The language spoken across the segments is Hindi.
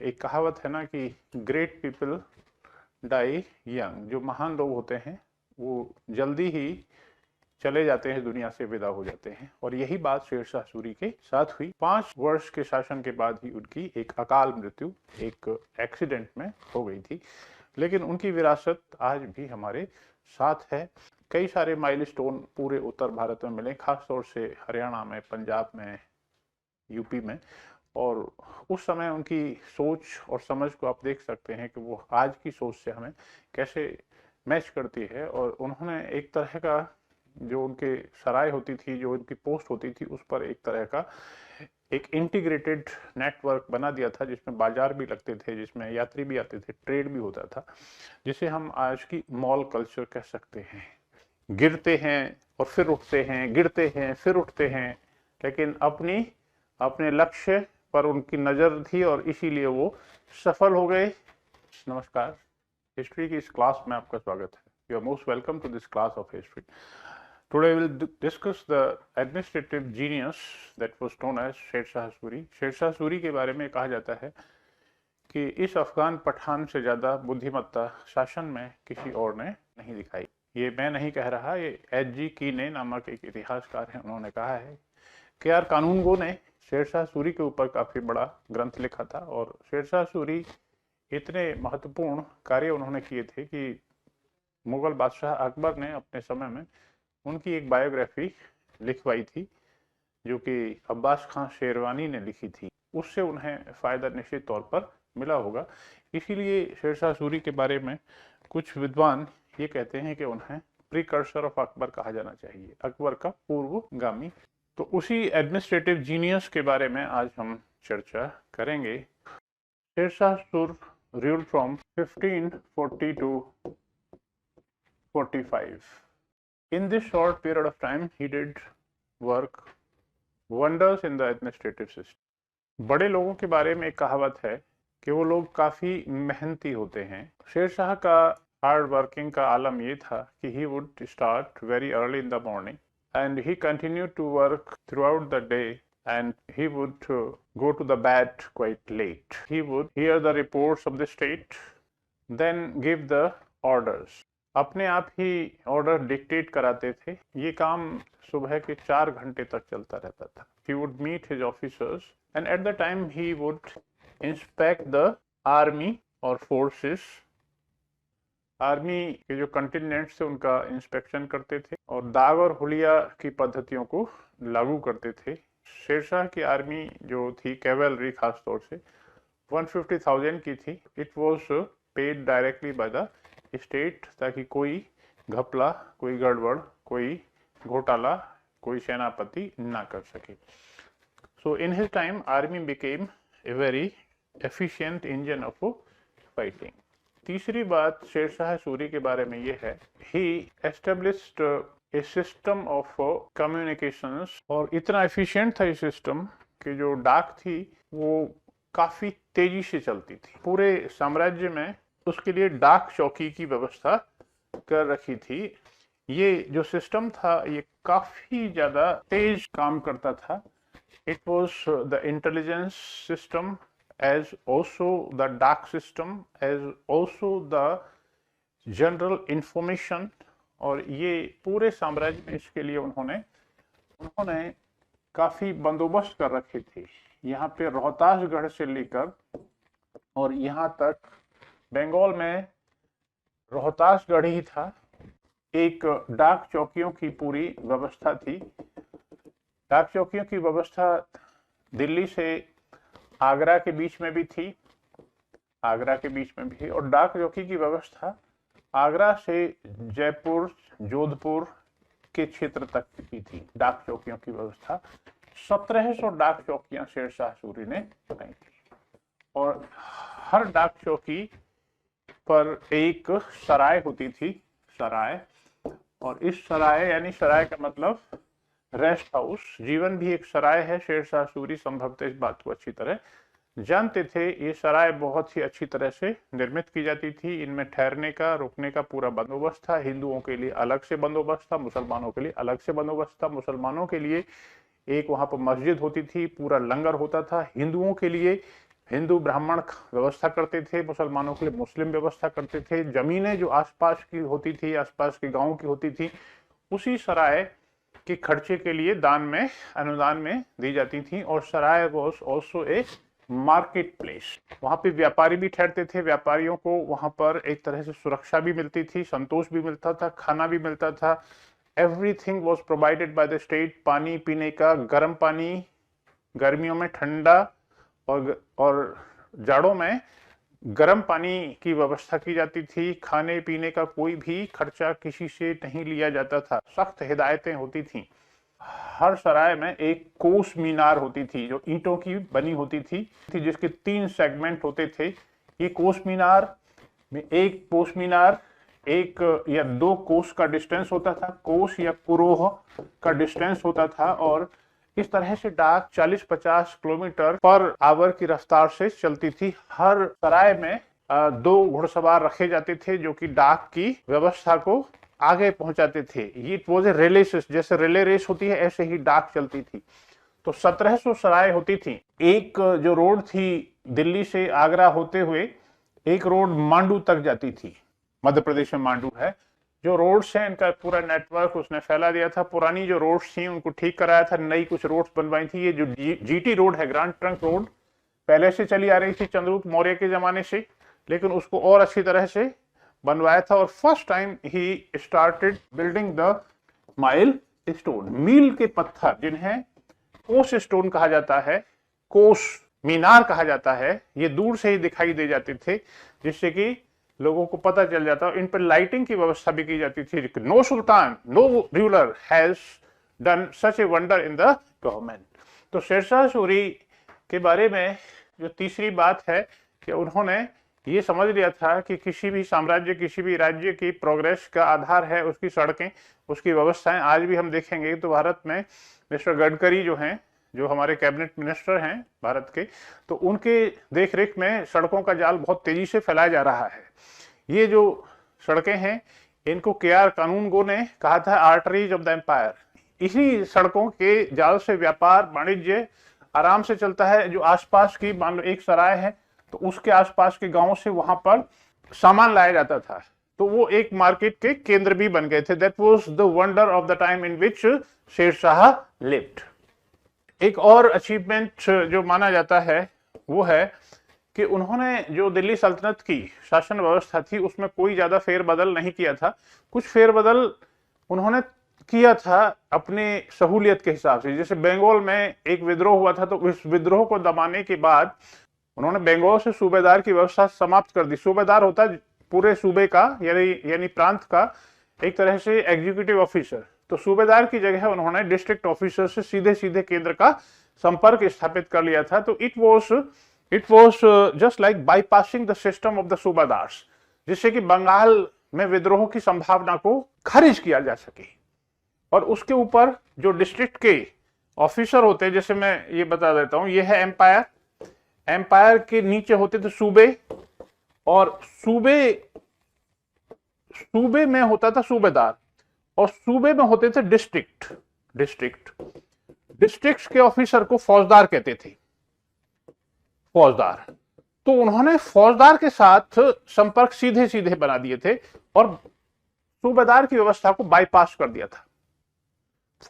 एक कहावत है ना कि ग्रेट पीपल डाई यंग। जो महान लोग होते हैं वो जल्दी ही चले जाते हैं, दुनिया से विदा हो जाते हैं। और यही बात शेरशाह सूरी के साथ हुई। 5 वर्ष के शासन के बाद ही उनकी एक अकाल मृत्यु एक एक्सीडेंट में हो गई थी। लेकिन उनकी विरासत आज भी हमारे साथ है। कई सारे माइलस्टोन पूरे उत्तर भारत में मिले, खासतौर से हरियाणा में, पंजाब में, यूपी में। और उस समय उनकी सोच और समझ को आप देख सकते हैं कि वो आज की सोच से हमें कैसे मैच करती है। और उन्होंने एक तरह का जो उनके सराय होती थी, जो उनकी पोस्ट होती थी, उस पर एक तरह का एक इंटीग्रेटेड नेटवर्क बना दिया था, जिसमें बाजार भी लगते थे, जिसमें यात्री भी आते थे, ट्रेड भी होता था, जिसे हम आज की मॉल कल्चर कह सकते हैं। गिरते हैं और फिर उठते हैं, गिरते हैं फिर उठते हैं, लेकिन अपने लक्ष्य पर उनकी नजर थी और इसीलिए वो सफल हो गए। नमस्कार, हिस्ट्री की इस क्लास में आपका स्वागत है। You are most welcome to this class of history. Today we will discuss the administrative genius that was known as Sher Shah Suri. Sher Shah Suri के बारे में कहा जाता है कि इस अफगान पठान से ज्यादा बुद्धिमत्ता शासन में किसी और ने नहीं दिखाई। ये मैं नहीं कह रहा, ये एच.जी. कीने नामक एक इतिहासकार हैं, उन्होंने कहा है। के.आर. कानूनगो ने शेरशाह सूरी के ऊपर काफी बड़ा ग्रंथ लिखा था। और शेरशाह सूरी इतने महत्वपूर्ण कार्य उन्होंने किए थे कि मुगल बादशाह अकबर ने अपने समय में उनकी एक बायोग्राफी लिखवाई थी, जो कि अब्बास खां शेरवानी ने लिखी थी। उससे उन्हें फायदा निश्चित तौर पर मिला होगा। इसीलिए शेरशाह सूरी के बारे में कुछ विद्वान ये कहते हैं कि उन्हें प्रीकर्सर ऑफ अकबर कहा जाना चाहिए, अकबर का पूर्वगामी। तो उसी एडमिनिस्ट्रेटिव जीनियस के बारे में आज हम चर्चा करेंगे। शेरशाह सूर ruled from 1540 to 45. In this short period of time, he did work wonders in the administrative system. बड़े लोगों के बारे में एक कहावत है कि वो लोग काफी मेहनती होते हैं। शेरशाह का हार्ड वर्किंग का आलम ये था कि he would start very early in the morning and he continued to work throughout the day, and he would go to the bed quite late. He would hear the reports of the state, then give the orders. अपने आप ही ऑर्डर डिक्टेट कराते थे। ये काम सुबह के 4 घंटे तक चलता रहता था। He would meet his officers and at the time he would inspect the army or forces. Army के जो कंटिनेंट्स थे उनका इंस्पेक्शन करते थे और दाग और हुलिया की पद्धतियों को लागू करते थे। शेरशाह की आर्मी जो थी, कैवेलरी खास तौर से 150,000 की थी। It was paid directly by the state, ताकि कोई घपला, कोई गड़बड़, कोई घोटाला, कोई सेनापति ना कर सके। So in his time army became a very efficient engine of fighting. तीसरी बात शेरशाह सूरी के बारे में ये है, he established a system of communications. और इतना एफिशिएंट था ये सिस्टम कि जो डाक थी वो काफी तेजी से चलती थी। पूरे साम्राज्य में उसके लिए डाक चौकी की व्यवस्था कर रखी थी। ये जो सिस्टम था ये काफी ज्यादा तेज काम करता था। It was the intelligence system as also the dark system, as also the general information। और ये पूरे साम्राज्य में इसके लिए उन्होंने काफी बंदोबस्त कर रखे थे। यहाँ पे रोहतासगढ़ से लेकर और यहाँ तक बंगाल में रोहतासगढ़ ही था। एक डाक चौकियों की पूरी व्यवस्था थी। डाक चौकियों की व्यवस्था दिल्ली से आगरा के बीच में भी थी, आगरा के बीच में भी। और डाक चौकी की व्यवस्था आगरा से जयपुर, जोधपुर के क्षेत्र तक की थी। डाक चौकियों की व्यवस्था 1700 डाक चौकियां शेरशाह सूरी ने बनाई थी। और हर डाक चौकी पर एक सराय होती थी, सराय। और इस सराय यानी सराय का मतलब रेस्ट हाउस। जीवन भी एक सराय है। शेरशाह सूरी संभवतः इस बात को अच्छी तरह जानते थे। ये सराय बहुत ही अच्छी तरह से निर्मित की जाती थी। इनमें ठहरने का, रुकने का पूरा बंदोबस्त था। हिंदुओं के लिए अलग से बंदोबस्त था, मुसलमानों के लिए अलग से बंदोबस्त था। मुसलमानों के लिए एक वहां पर मस्जिद होती थी, पूरा लंगर होता था। हिंदुओं के लिए हिंदू ब्राह्मण व्यवस्था करते थे, मुसलमानों के लिए मुस्लिम व्यवस्था करते थे। जमीनें जो आसपास की होती थी, आसपास के गांव की होती थी, उसी सराय के खर्चे के लिए दान में, अनुदान में दी जाती थी। और सराय was also a market place, वहां पे व्यापारी भी ठहरते थे। व्यापारियों को वहां पर एक तरह से सुरक्षा भी मिलती थी, संतोष भी मिलता था, खाना भी मिलता था। Everything was provided by the state. पानी पीने का, गर्म पानी, गर्मियों में ठंडा, और जाड़ों में गर्म पानी की व्यवस्था की जाती थी। खाने पीने का कोई भी खर्चा किसी से नहीं लिया जाता था। सख्त हिदायतें होती थी। हर सराय में एक कोस मीनार होती थी जो ईंटों की बनी होती थी, जिसके 3 सेगमेंट होते थे। ये कोस मीनार में एक कोस मीनार, एक या 2 कोस का डिस्टेंस होता था, कोस या पुरोह का डिस्टेंस होता था। और इस तरह से डाक 40-50 किलोमीटर पर आवर की रफ्तार से चलती थी। हर सराय में 2 घुड़सवार रखे जाते थे जो कि डाक की व्यवस्था को आगे पहुंचाते थे। ये वो रिले रेस, जैसे रिले रेस होती है ऐसे ही डाक चलती थी। तो 1700 सराय होती थी। एक जो रोड थी दिल्ली से आगरा होते हुए, एक रोड मांडू तक जाती थी। मध्य प्रदेश में मांडू है। जो रोड्स हैं इनका पूरा नेटवर्क उसने फैला दिया था। पुरानी जो रोड्स थी उनको ठीक कराया था, नई कुछ रोड्स बनवाई थी। ये जो जीटी रोड है, ग्रांड ट्रंक रोड, पहले से चली आ रही थी चंद्रगुप्त मौर्य के जमाने से, लेकिन उसको और अच्छी तरह से बनवाया था। और first time he started building the milestone, मील के पत्थर जिन्हें कोस स्टोन कहा जाता है, कोस मीनार कहा जाता है। ये दूर से ही दिखाई दे जाते थे जिससे कि लोगों को पता चल जाता। इन पर लाइटिंग की व्यवस्था भी की जाती थी। No sultan, no ruler has done such a wonder in the government. तो शेरशाह सूरी के बारे में जो तीसरी बात है कि उन्होंने ये समझ लिया था कि किसी भी साम्राज्य, किसी भी राज्य की प्रोग्रेस का आधार है उसकी सड़कें, उसकी व्यवस्थाएं। आज भी हम देखेंगे तो भारत में मिस्टर गडकरी जो हैं, जो हमारे कैबिनेट मिनिस्टर हैं भारत के, तो उनके देखरेख में सड़कों का जाल बहुत तेजी से फैलाया जा रहा है। ये जो सड़कें हैं इनको केआर कानूनगो ने कहा था आर्टरीज ऑफ द एम्पायर। इसी सड़कों के जाल से व्यापार वाणिज्य आराम से चलता है। जो आसपास की, मान लो एक सराय है तो उसके आसपास के गांवों से वहां पर सामान लाया जाता था, तो वो एक मार्केट के केंद्र भी बन गए थे। That was the wonder of the time in which Sher Shah lived. एक और अचीवमेंट जो माना जाता है वो है कि उन्होंने जो दिल्ली सल्तनत की शासन व्यवस्था थी उसमें कोई ज्यादा फेरबदल नहीं किया था। कुछ फेरबदल उन्होंने किया था अपने सहूलियत के हिसाब से। जैसे बंगाल में एक विद्रोह हुआ था, तो इस विद्रोह को दबाने के बाद उन्होंने बंगाल से सूबेदार की व्यवस्था समाप्त कर दी। सूबेदार होता है पूरे सूबे का यानी प्रांत का एक तरह से एग्जीक्यूटिव ऑफिसर। तो सूबेदार की जगह उन्होंने डिस्ट्रिक्ट ऑफिसर से सीधे सीधे केंद्र का संपर्क स्थापित कर लिया था। तो it was just like bypassing the system of the सूबेदार्स, जिससे कि बंगाल में विद्रोह की संभावना को खारिज किया जा सके। और उसके ऊपर जो डिस्ट्रिक्ट के ऑफिसर होते हैं, जैसे मैं ये बता देता हूं, ये है एम्पायर। एम्पायर के नीचे होते थे सूबे, और सूबे में होता था सूबेदार, और सूबे में होते थे डिस्ट्रिक्ट के ऑफिसर को फौजदार कहते थे, फौजदार। तो उन्होंने फौजदार के साथ संपर्क सीधे सीधे बना दिए थे और सूबेदार की व्यवस्था को बाईपास कर दिया था।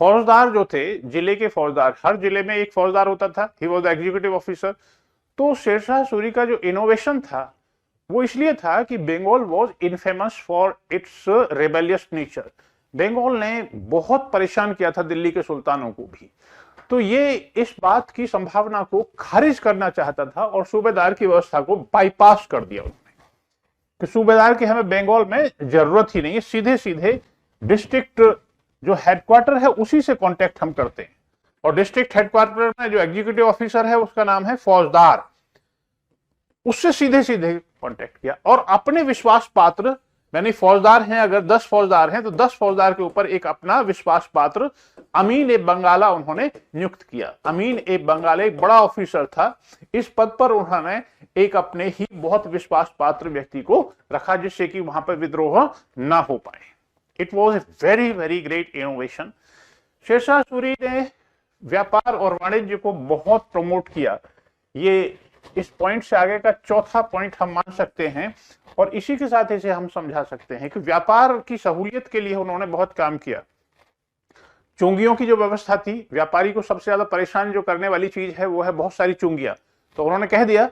फौजदार जो थे, जिले के फौजदार, हर जिले में एक फौजदार होता था, he was the executive officer. तो शेरशाह सूरी का जो इनोवेशन था वो इसलिए था कि Bengal was infamous for its rebellious nature. Bengal ने बहुत परेशान किया था दिल्ली के सुल्तानों को भी। तो ये इस बात की संभावना को खारिज करना चाहता था और सूबेदार की व्यवस्था को बाईपास कर दिया उन्होंने कि सूबेदार की हमें बंगाल में जरूरत ही नहीं है, सीधे सीधे डिस्ट्रिक्ट जो हेडक्वार्टर है उसी से कांटेक्ट हम करते हैं। और डिस्ट्रिक्ट हेडक्वार्टर में जो एग्जीक्यूटिव ऑफिसर है उसका नाम है फौजदार, उससे सीधे सीधे कांटेक्ट किया। और अपने विश्वास पात्र, यानी फौजदार हैं, अगर 10 फौजदार हैं तो 10 फौजदार के ऊपर एक अपना विश्वास पात्र अमीन ए बंगाला उन्होंने नियुक्त किया। अमीन ए बंगाला एक बड़ा ऑफिसर था, इस पद पर उन्होंने एक अपने ही बहुत विश्वास पात्र व्यक्ति को रखा जिससे कि वहां पर विद्रोह ना हो पाए। It was a very very great innovation. Sher Shah Suri ने व्यापार और वाणिज्य को बहुत प्रमोट किया। ये इस पॉइंट से आगे का चौथा पॉइंट हम मान सकते हैं, और इसी के साथ इसे हम समझा सकते हैं कि व्यापार की सहूलियत के लिए उन्होंने बहुत काम किया। चुंगियों की जो व्यवस्था थी, व्यापारी को सबसे ज्यादा परेशान जो करने वाली चीज है वो है बहुत सारी चुंगियां। तो उन्होंने कह दिया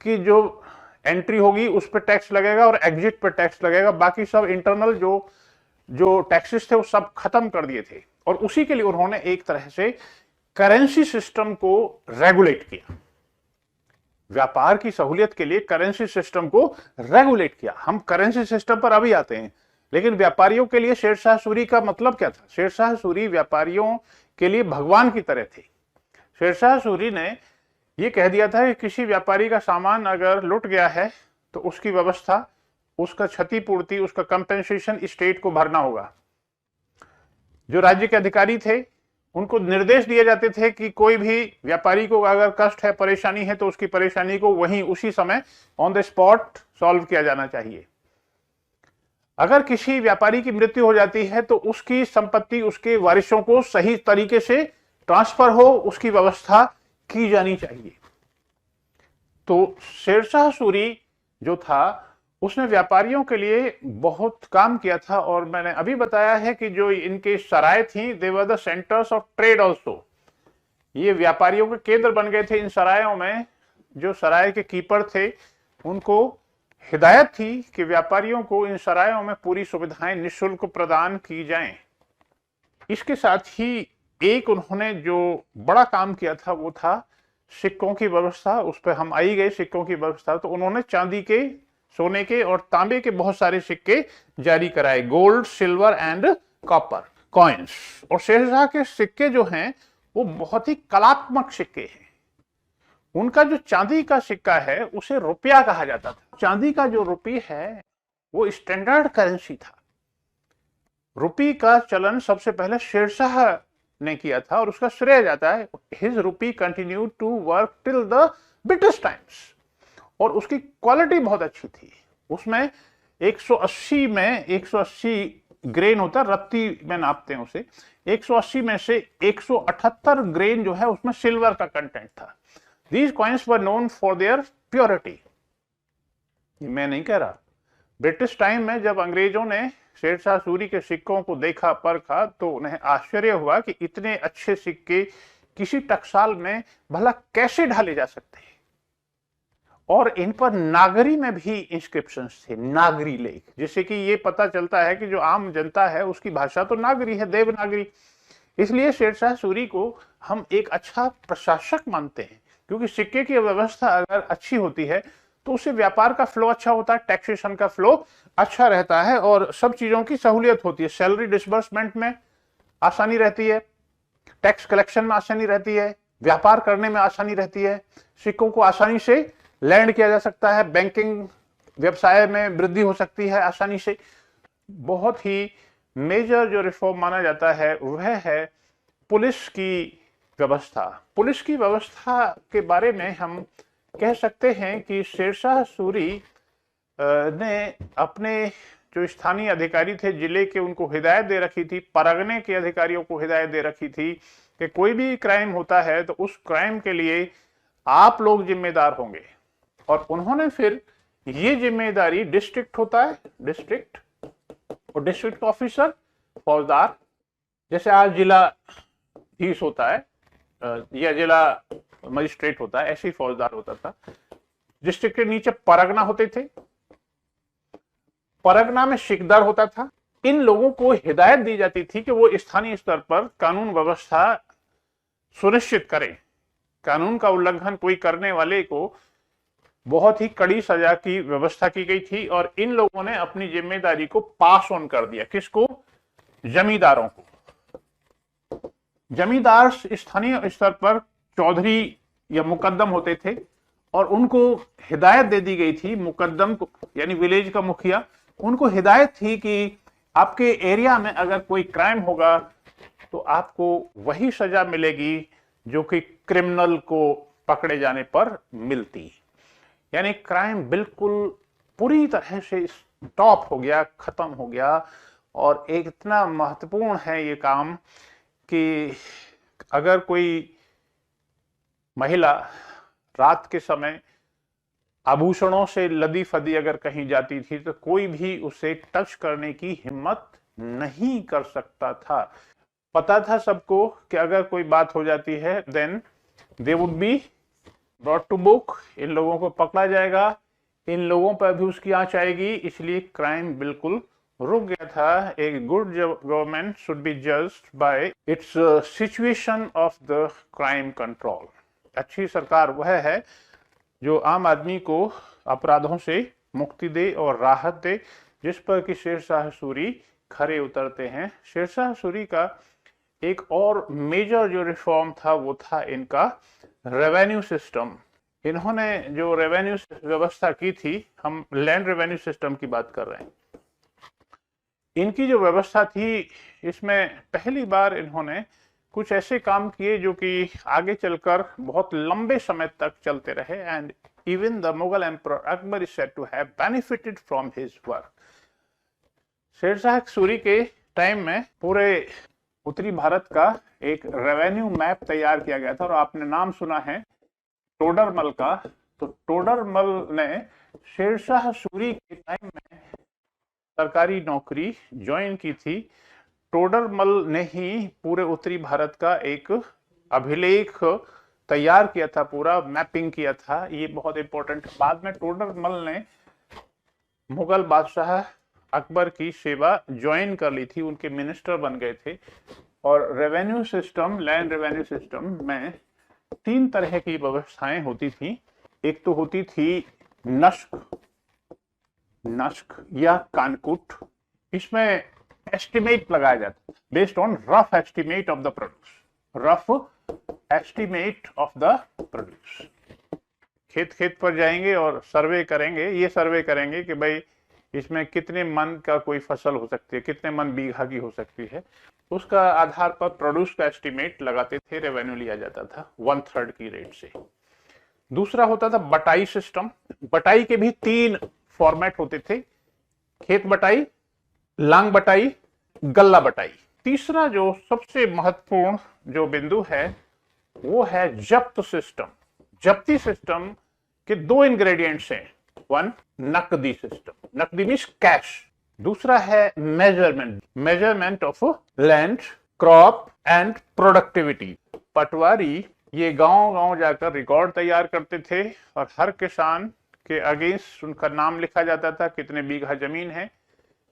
कि जो एंट्री होगी उस पर टैक्स लगेगा और एग्जिट पर टैक्स लगेगा, बाकी सब इंटरनल जो जो टैक्सेस थे वो सब खत्म कर दिए थे। और उसी के लिए उन्होंने एक तरह से करेंसी सिस्टम को रेगुलेट किया, व्यापार की सहूलियत के लिए करेंसी सिस्टम को रेगुलेट किया। हम करेंसी सिस्टम पर अभी आते हैं, लेकिन व्यापारियों के लिए शेरशाह सूरी का मतलब क्या था? शेरशाह सूरी व्यापारियों के लिए भगवान की तरह थे। शेरशाह सूरी ने यह कह दिया था कि किसी व्यापारी का सामान अगर लुट गया है तो उसकी व्यवस्था, उसका क्षतिपूर्ति, उसका कंपेंसेशन स्टेट को भरना होगा। जो राज्य के अधिकारी थे उनको निर्देश दिए जाते थे कि कोई भी व्यापारी को अगर कष्ट है, परेशानी है, तो उसकी परेशानी को वहीं उसी समय ऑन द स्पॉट सॉल्व किया जाना चाहिए। अगर किसी व्यापारी की मृत्यु हो जाती है तो उसकी संपत्ति उसके वारिसों को सही तरीके से ट्रांसफर हो, उसकी व्यवस्था की जानी चाहिए। तो शेरशाह सूरी जो था उसने व्यापारियों के लिए बहुत काम किया था। और मैंने अभी बताया है कि जो इनके सराय थी, they were the centres of trade also, ये व्यापारियों के केंद्र बन गए थे। इन सरायों में जो सराय के कीपर थे उनको हिदायत थी कि व्यापारियों को इन सरायों में पूरी सुविधाएं निःशुल्क प्रदान की जाएं। इसके साथ ही एक उन्होंने जो बड़ा काम किया था वो था सिक्कों की व्यवस्था। उस पर हम आई गए, सिक्कों की व्यवस्था। तो उन्होंने चांदी के, सोने के और तांबे के बहुत सारे सिक्के जारी कराए, gold, silver and copper coins. और शेरशाह के सिक्के जो हैं वो बहुत ही कलात्मक सिक्के हैं। उनका जो चांदी का सिक्का है उसे रुपया कहा जाता था। चांदी का जो रुपी है वो स्टैंडर्ड करेंसी था। रुपी का चलन सबसे पहले शेरशाह ने किया था और उसका श्रेय जाता है, his rupee continue to work till the British times. और उसकी क्वालिटी बहुत अच्छी थी। उसमें 180 में 180 ग्रेन होता है, रत्ती में नापते हैं उसे। 180 में से 178 ग्रेन जो है उसमें सिल्वर का कंटेंट था। These coins were known for their purity. मैं नहीं कह रहा, ब्रिटिश टाइम में जब अंग्रेजों ने शेरशाह सूरी के सिक्कों को देखा, परखा, तो उन्हें आश्चर्य हुआ कि इतने अच्छे सिक्के किसी टकसाल में भला कैसे ढाले जा सकते हैं। और इन पर नागरी में भी इंस्क्रिप्शंस थे, नागरी लेख, जिससे कि ये पता चलता है कि जो आम जनता है उसकी भाषा तो नागरी है, देवनागरी। इसलिए शेरशाह सूरी को हम एक अच्छा प्रशासक मानते हैं, क्योंकि सिक्के की व्यवस्था अगर अच्छी होती है तो उससे व्यापार का फ्लो अच्छा होता है, टैक्सेशन का फ्लो अच्छा रहता है और सब चीजों की सहूलियत होती है। सैलरी डिसबर्समेंट में आसानी रहती है, टैक्स कलेक्शन में आसानी रहती है, व्यापार करने में आसानी रहती है, सिक्कों को आसानी से लैंड किया जा सकता है, बैंकिंग व्यवसाय में वृद्धि हो सकती है आसानी से। बहुत ही मेजर जो रिफॉर्म माना जाता है वह है पुलिस की व्यवस्था। पुलिस की व्यवस्था के बारे में हम कह सकते हैं कि शेरशाह सूरी ने अपने जो स्थानीय अधिकारी थे जिले के, उनको हिदायत दे रखी थी, परगने के अधिकारियों को हिदायत दे रखी थी कि कोई भी क्राइम होता है तो उस क्राइम के लिए आप लोग जिम्मेदार होंगे। और उन्होंने फिर ये जिम्मेदारी, डिस्ट्रिक्ट होता है, डिस्ट्रिक्ट, और डिस्ट्रिक्ट ऑफिसर फौजदार, जैसे आज जिलाधीश होता है या जिला मजिस्ट्रेट होता है, ऐसे ही फौजदार होता था। डिस्ट्रिक्ट के नीचे परगना होते थे, परगना में सिकदर होता था। इन लोगों को हिदायत दी जाती थी कि वो स्थानीय स्तर पर कानून व्यवस्था सुनिश्चित करें। कानून का उल्लंघन कोई करने वाले को बहुत ही कड़ी सजा की व्यवस्था की गई थी। और इन लोगों ने अपनी जिम्मेदारी को पास ऑन कर दिया, किसको? जमींदारों को। जमींदार स्थानीय स्तर पर चौधरी या मुकद्दम होते थे और उनको हिदायत दे दी गई थी, मुकद्दम को यानी विलेज का मुखिया, उनको हिदायत थी कि आपके एरिया में अगर कोई क्राइम होगा तो आपको वही सजा मिलेगी जो कि क्रिमिनल को पकड़े जाने पर मिलती। यानी क्राइम बिल्कुल पूरी तरह से स्टॉप हो गया, खत्म हो गया। और एक इतना महत्वपूर्ण है ये काम कि अगर कोई महिला रात के समय आभूषणों से लदी फदी अगर कहीं जाती थी तो कोई भी उसे टच करने की हिम्मत नहीं कर सकता था। पता था सबको कि अगर कोई बात हो जाती है then they would be brought to book, इन लोगों को पकड़ा जाएगा, इन लोगों पर भी उसकी आंच आएगी, इसलिए क्राइम बिल्कुल रुक गया था। A good government should be judged bye it's situation of the crime control. अच्छी सरकार वह है जो आम आदमी को अपराधों से मुक्ति दे और राहत दे, जिस पर कि शेरशाह सूरी खरे उतरते हैं। शेरशाह सूरी का एक और मेजर जो रिफॉर्म था वो था इनका रेवेन्यू सिस्टम। इन्होंने जो रेवेन्यू व्यवस्था की थी, हम लैंड रेवेन्यू सिस्टम की बात कर रहे हैं, इनकी जो व्यवस्था थी इसमें पहली बार इन्होंने कुछ ऐसे काम किए जो कि आगे चलकर बहुत लंबे समय तक चलते रहे। And even the Mughal emperor Akbar is said to have benefited from his work. Sher Shah Suri के टाइम में पूरे उत्तरी भारत का एक रेवेन्यू मैप तैयार किया गया था, और आपने नाम सुना है टोडरमल का। तो टोडरमल ने शेरशाह सूरी के टाइम में सरकारी नौकरी ज्वाइन की थी। टोडरमल ने ही पूरे उत्तरी भारत का एक अभिलेख तैयार किया था, पूरा मैपिंग किया था। ये बहुत इंपॉर्टेंट। बाद में टोडरमल ने मुगल बादशाह अकबर की सेवा ज्वाइन कर ली थी, उनके मिनिस्टर बन गए थे। और revenue system, land revenue system में 3 तरह की व्यवस्थाएं होती थी। एक तो होती थी नस्क या कानकुट। इसमें एस्टिमेट लगाया जाता है based on rough estimate of the produce. खेत पर जाएंगे और सर्वे करेंगे। ये सर्वे करेंगे कि भाई इसमें कितने मन का कोई फसल हो सकती है, कितने मन बीघा की हो सकती है। उसका आधार पर प्रोड्यूस का एस्टिमेट लगाते थे, रेवेन्यू लिया जाता था 1/3 की रेट से। दूसरा होता था बटाई सिस्टम। बटाई के भी 3 फॉर्मेट होते थे, खेत बटाई, लांग बटाई, गल्ला बटाई। तीसरा जो सबसे महत्वपूर्ण जो बिंदु है वो है जब्त सिस्टम। जब्ती सिस्टम के 2 इंग्रेडिएंट्स हैं। 1 नकदी सिस्टम, नकदी मींस कैश। दूसरा है measurement of land, crop and productivity. पटवारी ये गांव जाकर रिकॉर्ड तैयार करते थे और हर किसान के अगेंस्ट उनका नाम लिखा जाता था, कितने बीघा जमीन है।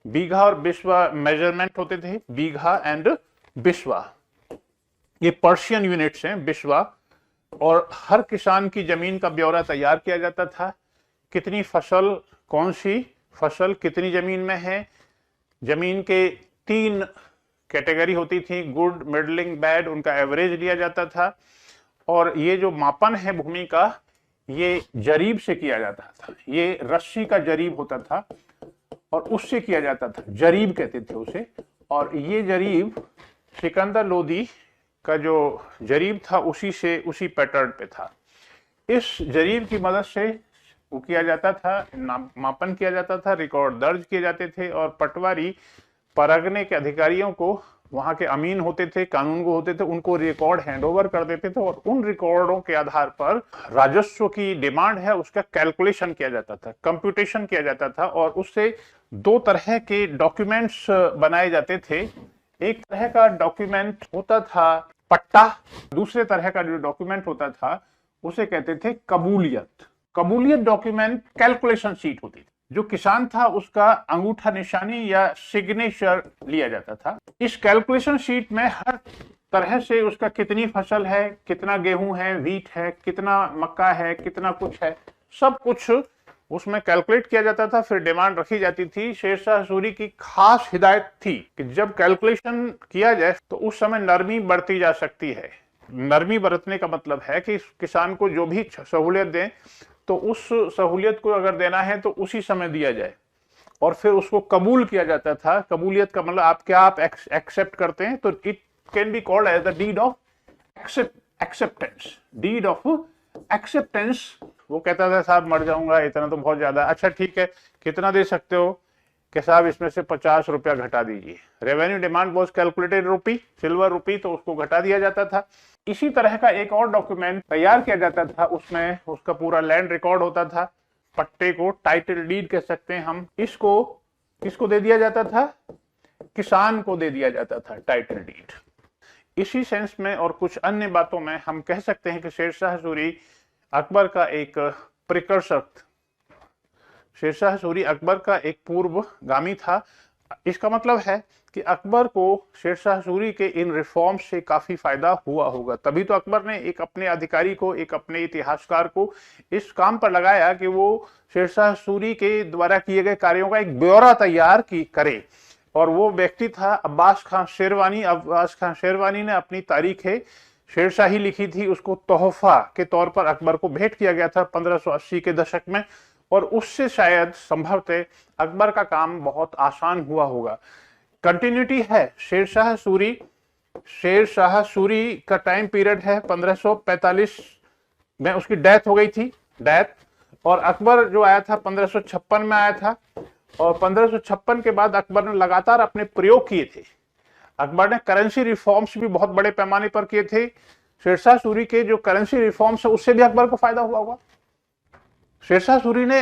बीघा और बिस्वा मेजरमेंट होते थे, बीघा एंड बिस्वा ये पर्शियन यूनिट्स हैं, बिस्वा। और हर किसान की जमीन का ब्यौरा तैयार किया जाता था, कितनी फसल, कौन सी फसल कितनी जमीन में है। जमीन के 3 कैटेगरी होती थी, गुड, मिडलिंग, बैड, उनका एवरेज लिया जाता था। और ये जो मापन है भूमि का, ये जरीब से किया जाता था। ये रस्सी का जरीब होता था और उससे किया जाता था, जरीब कहते थे उसे। और ये जरीब सिकंदर लोदी का जो जरीब था उसी पैटर्न पे था। इस जरीब की मदद से वो किया जाता था, मापन किया जाता था, रिकॉर्ड दर्ज किए जाते थे। और पटवारी परगने के अधिकारियों को, वहां के अमीन होते थे, कानून को होते थे, उनको रिकॉर्ड हैंडओवर कर देते थे। और उन रिकॉर्डों के आधार पर राजस्व की डिमांड है उसका कैलकुलेशन किया जाता था, कंप्यूटेशन किया जाता था। और उससे 2 तरह के डॉक्यूमेंट्स बनाए जाते थे। एक तरह का डॉक्यूमेंट होता था पट्टा, दूसरे तरह का जो डॉक्यूमेंट होता था उसे कहते थे कबूलियत डॉक्यूमेंट कैलकुलेशन शीट होती थी। जो किसान था उसका अंगूठा निशानी या सिग्नेचर लिया जाता था। इस कैलकुलेशन शीट में हर तरह से उसका कितनी फसल है, कितना गेहूं है, व्हीट है, कितना मक्का है, कितना कुछ है, सब कुछ उसमें कैलकुलेट किया जाता था। फिर डिमांड रखी जाती थी। शेरशाह सूरी की खास हिदायत थी कि जब कैलकुलेशन किया जाए तो उस समय नरमी बरती जा सकती है। नरमी बरतने का मतलब है कि किसान को जो भी सहूलियत दें तो उस सहूलियत को अगर देना है तो उसी समय दिया जाए। और फिर उसको कबूल किया जाता था। कबूलियत का मतलब आप एक्सेप्ट करते हैं, तो it can be called as the deed of acceptance. वो कहता था साहब मर जाऊंगा, इतना तो बहुत ज्यादा, अच्छा ठीक है कितना दे सकते हो, कि साहब इसमें से 50 रुपया घटा दीजिए। Revenue demand was calculated rupee, silver rupee, तो उसको घटा दिया जाता था। इसी तरह का एक और डॉक्यूमेंट तैयार किया जाता था, उसमें उसका पूरा लैंड रिकॉर्ड होता था, पट्टे को टाइटल डीड कह सकते हैं हम। इसको किसको दे दिया जाता था? किसान को दे दिया जाता था टाइटल डीड। इसी सेंस में और कुछ अन्य बातों में हम कह सकते हैं कि शेरशाह सूरी अकबर का एक प्रिकर्सर, शेरशाह सूरी अकबर का एक पूर्वगामी था। इसका मतलब है कि अकबर को शेरशाह सूरी के इन रिफॉर्म्स से काफी फायदा हुआ होगा, तभी तो अकबर ने एक अपने अधिकारी को, एक अपने इतिहासकार को इस काम पर लगाया कि वो शेरशाह सूरी के द्वारा किए गए कार्यों का एक ब्यौरा तैयार करे। और वो व्यक्ति था अब्बास खां शेरवानी। अब्बास खां शेरवानी ने अपनी तारीखें शेरशाही लिखी थी, उसको तोहफा के तौर पर अकबर को भेंट किया गया था 1580 के दशक में, और उससे शायद संभवतः अकबर का काम बहुत आसान हुआ होगा। कंटिन्यूटी है। शेरशाह सूरी का टाइम पीरियड है 1545 में उसकी डेथ हो गई थी, और अकबर जो आया था 1556 में आया था, और 1556 के बाद अकबर ने लगातार अपने प्रयोग किए थे। अकबर ने करेंसी रिफॉर्म्स भी बहुत बड़े पैमाने पर किए थे। शेरशाह सूरी के जो करेंसी रिफॉर्म्स है उससे भी अकबर को फायदा हुआ होगा। शेरशाह सूरी ने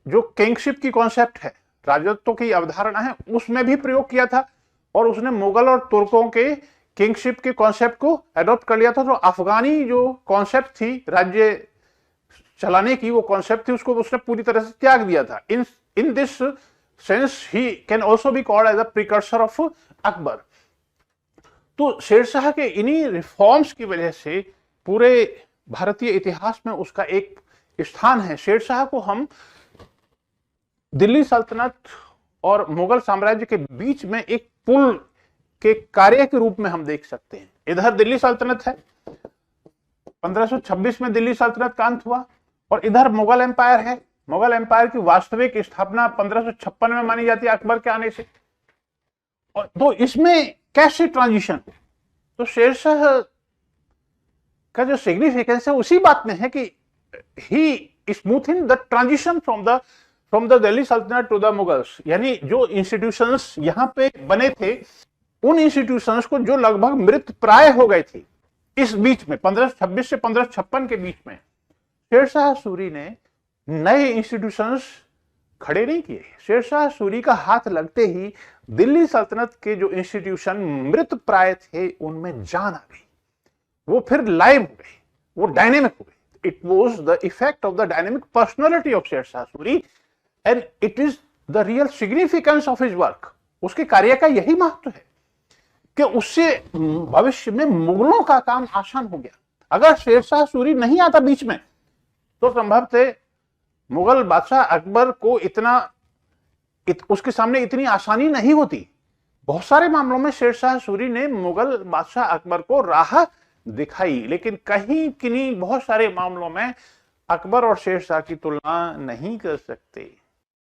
जो किंगशिप की कॉन्सेप्ट है, राजत्व की अवधारणा है, उसमें भी प्रयोग किया था, और उसने मुगल और तुर्कों के किंगशिप के कॉन्सेप्ट को एडॉप्ट कर लिया था। तो अफगानी जो कॉन्सेप्ट थी राज्य चलाने की, वो कॉन्सेप्ट थी, उसको उसने पूरी तरह से त्याग दिया था। In this sense he can also be called as a precursor of Akbar. तो शेरशाह के इन्हीं रिफॉर्म्स की वजह से पूरे भारतीय इतिहास में उसका एक स्थान है। शेरशाह को हम दिल्ली सल्तनत और मुगल साम्राज्य के बीच में एक पुल के कार्य के रूप में हम देख सकते हैं। इधर दिल्ली सल्तनत है, 1526 में दिल्ली सल्तनत का अंत हुआ, और इधर मुगल एम्पायर है। मुगल एम्पायर की वास्तविक स्थापना 1556 में मानी जाती है अकबर के आने से। और तो इसमें कैसे ट्रांजिशन, तो शेरशाह का जो सिग्निफिकेंस है उसी बात में है कि he smoothing the transition from the Delhi सल्तनत टू द मुगल्स। यानी जो इंस्टीट्यूशंस यहां पे बने थे, उन इंस्टीट्यूशंस को जो लगभग मृत प्राय हो गए थे इस बीच में 1526 से 1556 के बीच में, शेरशाह सूरी ने नए इंस्टीट्यूशंस खड़े नहीं किए। शेरशाह सूरी का हाथ लगते ही दिल्ली सल्तनत के जो इंस्टीट्यूशन मृत प्राय थे उनमें जान आ गई, वो फिर लाइव हो गए, वो डायनेमिक हो गए। It was the effect of the dynamic personality of Sher Shah Suri, and it is the real significance of his work. उसके कार्य का यही महत्व है कि उससे भविष्य में मुगलों का काम आसान हो गया। अगर शेरशाह सूरी नहीं आता बीच में तो संभवतः मुगल बादशाह अकबर को उसके सामने इतनी आसानी नहीं होती। बहुत सारे मामलों में शेरशाह सूरी ने मुगल बादशाह अकबर को राह दिखाई, लेकिन कहीं किन्हीं बहुत सारे मामलों में अकबर और शेरशाह की तुलना नहीं कर सकते।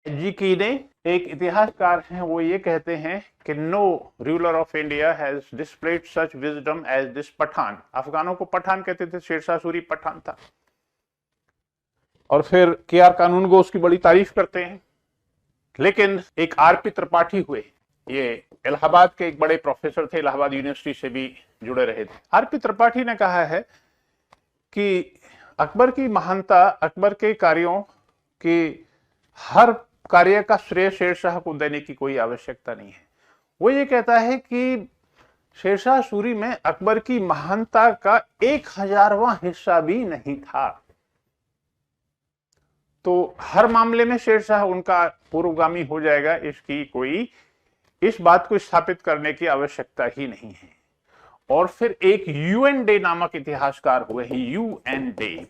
जी की ने एक इतिहासकार हैं, वो ये कहते हैं कि no ruler of India has displayed such wisdom as this Pathan. अफगानों को पठान कहते थे, शेरशाह सूरी पठान था। और फिर के.आर. कानूनगो उसकी बड़ी तारीफ करते हैं। लेकिन एक आर.पी. त्रिपाठी हुए, ये इलाहाबाद के एक बड़े प्रोफेसर थे, इलाहाबाद यूनिवर्सिटी से भी जुड़े रहे थे। आर.पी. त्रिपाठी ने कहा है कि अकबर की महानता, अकबर के कार्यों की हर कार्य का श्रेय शेरशाह को देने की कोई आवश्यकता नहीं है। वो ये कहता है कि शेरशाह सूरी में अकबर की महानता का 1000वां हिस्सा भी नहीं था। तो हर मामले में शेरशाह उनका पूर्वगामी हो जाएगा, इस बात को स्थापित करने की आवश्यकता ही नहीं है। और फिर एक यूएन डे नामक इतिहासकार हुए हैं, यूएन डे।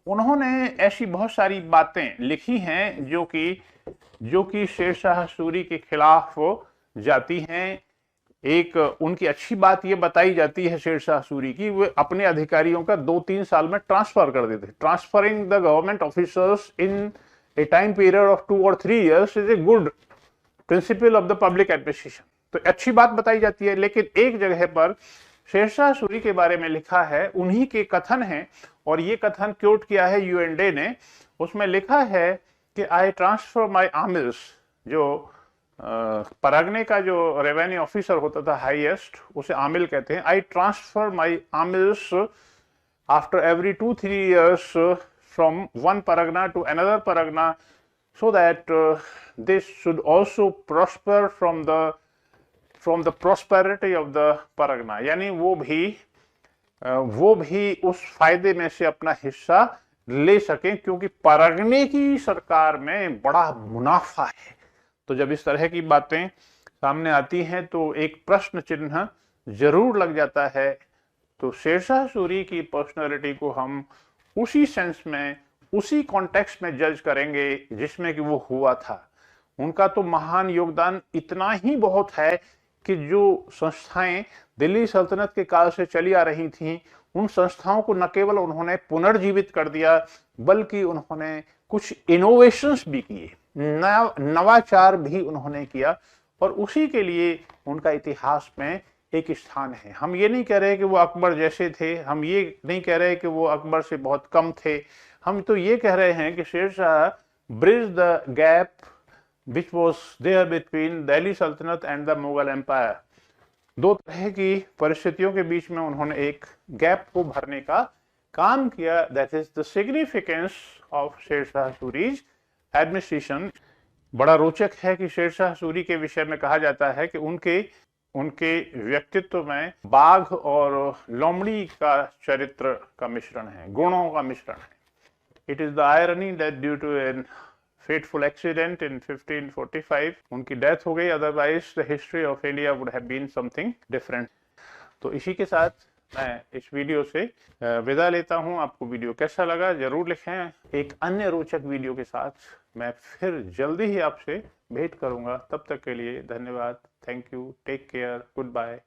उन्होंने ऐसी बहुत सारी बातें लिखी हैं जो कि शेरशाह सूरी के खिलाफ जाती हैं। एक उनकी अच्छी बात यह बताई जाती है शेरशाह सूरी की, वे अपने अधिकारियों का 2-3 साल में ट्रांसफर कर देते। Transferring the government officers in A time period of 2 or 3 years is a good principle of the public administration. तो अच्छी बात बताई जाती है। लेकिन एक जगह पर शेरशाह सूरी के बारे में लिखा है, उन्हीं के कथन है, और ये कथन क्योट किया है यूएन डे ने। उसमें लिखा है कि आई ट्रांसफर माई आमिल्स, जो परागने का जो रेवेन्यू ऑफिसर होता था हाईएस्ट, उसे आमिल कहते हैं। आई ट्रांसफर माई आमिल्स after every 2-3 years from one paragana to another paragana, so that this should also prosper from the prosperity of the paragana. यानी वो भी उस फायदे में से अपना हिस्सा ले सकें, क्योंकि परगने की सरकार में बड़ा मुनाफा है। तो जब इस तरह की बातें सामने आती हैं तो एक प्रश्न चिन्ह जरूर लग जाता है। तो शेरशाह सूरी की पर्सनालिटी को हम उसी सेंस में, उसी कॉन्टेक्स्ट में जज करेंगे जिसमें कि वो हुआ था। उनका तो महान योगदान इतना ही बहुत है कि जो संस्थाएं दिल्ली सल्तनत के काल से चली आ रही थीं, उन संस्थाओं को न केवल उन्होंने पुनर्जीवित कर दिया, बल्कि उन्होंने कुछ इनोवेशंस भी किए, नवाचार भी उन्होंने किया, और उसी के लिए उनका इतिहास में एक स्थान है। हम ये नहीं कह रहे कि वो अकबर जैसे थे, हम ये नहीं कह रहे कि वो अकबर से बहुत कम थे, हम तो ये कह रहे हैं कि Sher Shah bridge the gap which was there between Delhi सल्तनत एंड द मुगल एम्पायर। दो तरह की परिस्थितियों के बीच में उन्होंने एक गैप को भरने का काम किया। That is the significance of Sher Shah Suri's administration. बड़ा रोचक है कि शेरशाह सूरी के विषय में कहा जाता है कि उनके व्यक्तित्व में बाघ और लोमड़ी का चरित्र का मिश्रण है, गुणों का मिश्रण है। It is the irony that due to an fateful accident in 1545 उनकी डेथ हो गई, otherwise the history of India would have been something different. तो इसी के साथ मैं इस वीडियो से विदा लेता हूं। आपको वीडियो कैसा लगा जरूर लिखें। एक अन्य रोचक वीडियो के साथ मैं फिर जल्दी ही आपसे भेंट करूंगा। तब तक के लिए धन्यवाद। Thank you, take care, good bye.